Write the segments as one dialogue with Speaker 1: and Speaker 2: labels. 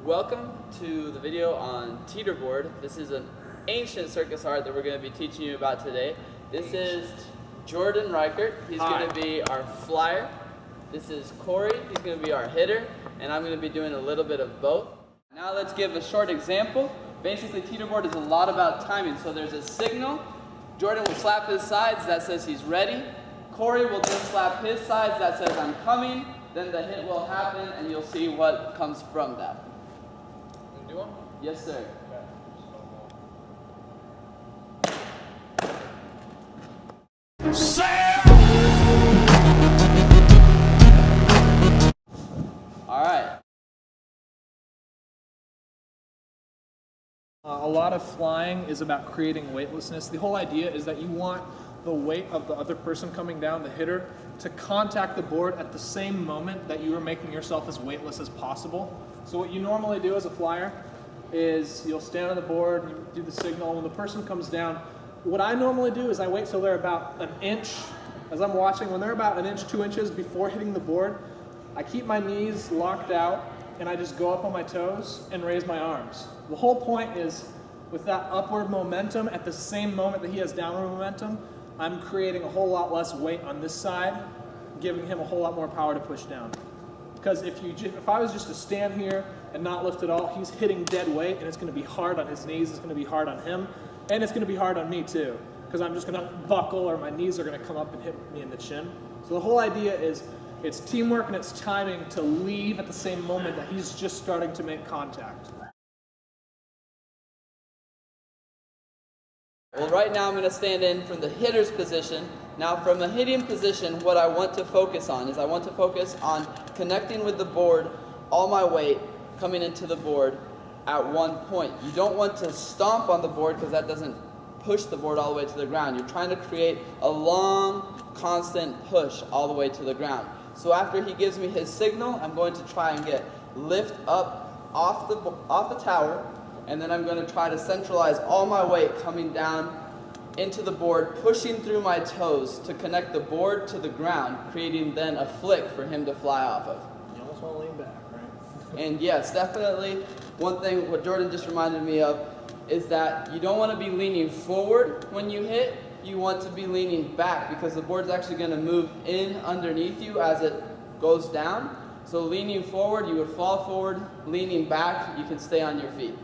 Speaker 1: Welcome to the video on Teeterboard. This is an ancient circus art that we're going to be teaching you about today. This is Jordan Reichert. He's going to be our flyer. This is Corey. He's going to be our hitter. And I'm going to be doing a little bit of both. Now let's give a short example. Basically, Teeterboard is a lot about timing. So there's a signal. Jordan will slap his sides. That says he's ready. Corey will then slap his sides. That says I'm coming. Then the hit will happen, and you'll see what comes from that.
Speaker 2: Do one?
Speaker 1: Yes, sir.
Speaker 2: SAIL!
Speaker 1: All right.
Speaker 3: A lot of flying is about creating weightlessness. The whole idea is that you want the weight of the other person coming down, the hitter, to contact the board at the same moment that you are making yourself as weightless as possible. So what you normally do as a flyer is you'll stand on the board, you do the signal. When the person comes down, what I normally do is I wait till they're about an inch, as I'm watching, when they're about an inch, 2 inches before hitting the board, I keep my knees locked out and I just go up on my toes and raise my arms. The whole point is with that upward momentum at the same moment that he has downward momentum, I'm creating a whole lot less weight on this side, giving him a whole lot more power to push down. Because if I was just to stand here and not lift at all, he's hitting dead weight, and it's going to be hard on his knees, it's going to be hard on him, and it's going to be hard on me too, because I'm just going to buckle or my knees are going to come up and hit me in the chin. So the whole idea is it's teamwork and it's timing to leave at the same moment that he's just starting to make contact.
Speaker 1: Well, right now I'm going to stand in from the hitter's position. Now from the hitting position, what I want to focus on is I want to focus on connecting with the board, all my weight coming into the board at one point. You don't want to stomp on the board because that doesn't push the board all the way to the ground. You're trying to create a long, constant push all the way to the ground. So after he gives me his signal, I'm going to try and get lift up off the tower, and then I'm going to try to centralize all my weight coming down into the board, pushing through my toes to connect the board to the ground, creating then a flick for him to fly off of.
Speaker 3: You almost want to lean back, right?
Speaker 1: And yes, definitely one thing what Jordan just reminded me of is that you don't want to be leaning forward when you hit. You want to be leaning back because the board's actually going to move in underneath you as it goes down. So leaning forward, you would fall forward. Leaning back, you can stay on your feet.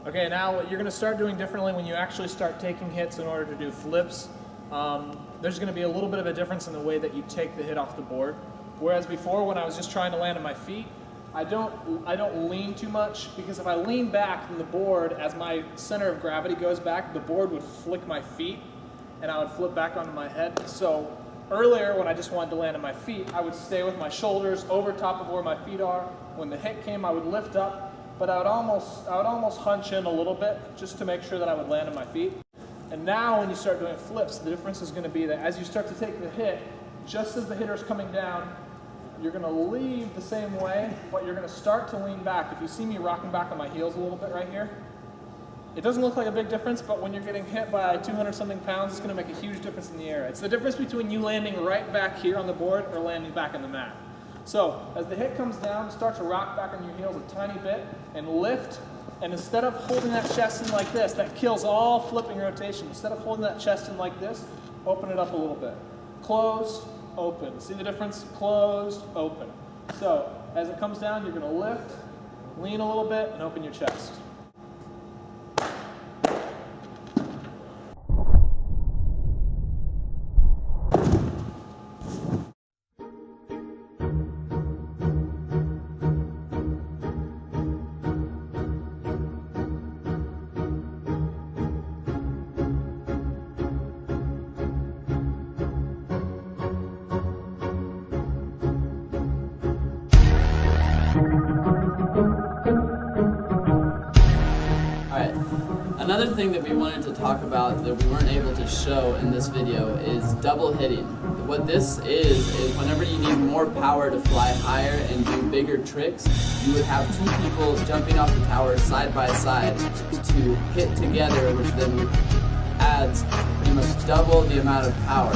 Speaker 3: Okay, now what you're going to start doing differently when you actually start taking hits in order to do flips, there's going to be a little bit of a difference in the way that you take the hit off the board. Whereas before, when I was just trying to land on my feet, I don't lean too much, because if I lean back from the board, as my center of gravity goes back, the board would flick my feet and I would flip back onto my head. So earlier, when I just wanted to land on my feet, I would stay with my shoulders over top of where my feet are. When the hit came, I would lift up, but I would almost hunch in a little bit just to make sure that I would land on my feet. And now when you start doing flips, the difference is going to be that as you start to take the hit, just as the hitter's coming down, you're going to leave the same way, but you're going to start to lean back. If you see me rocking back on my heels a little bit right here, it doesn't look like a big difference, but when you're getting hit by 200-something pounds, it's going to make a huge difference in the air. It's the difference between you landing right back here on the board or landing back on the mat. So as the hit comes down, start to rock back on your heels a tiny bit and lift. And instead of holding that chest in like this, that kills all flipping rotation. Instead of holding that chest in like this, open it up a little bit. Close, open. See the difference? Closed, open. So as it comes down, you're going to lift, lean a little bit, and open your chest.
Speaker 1: Another thing that we wanted to talk about that we weren't able to show in this video is double hitting. What this is whenever you need more power to fly higher and do bigger tricks, you would have two people jumping off the tower side by side to hit together, which then adds pretty much double the amount of power.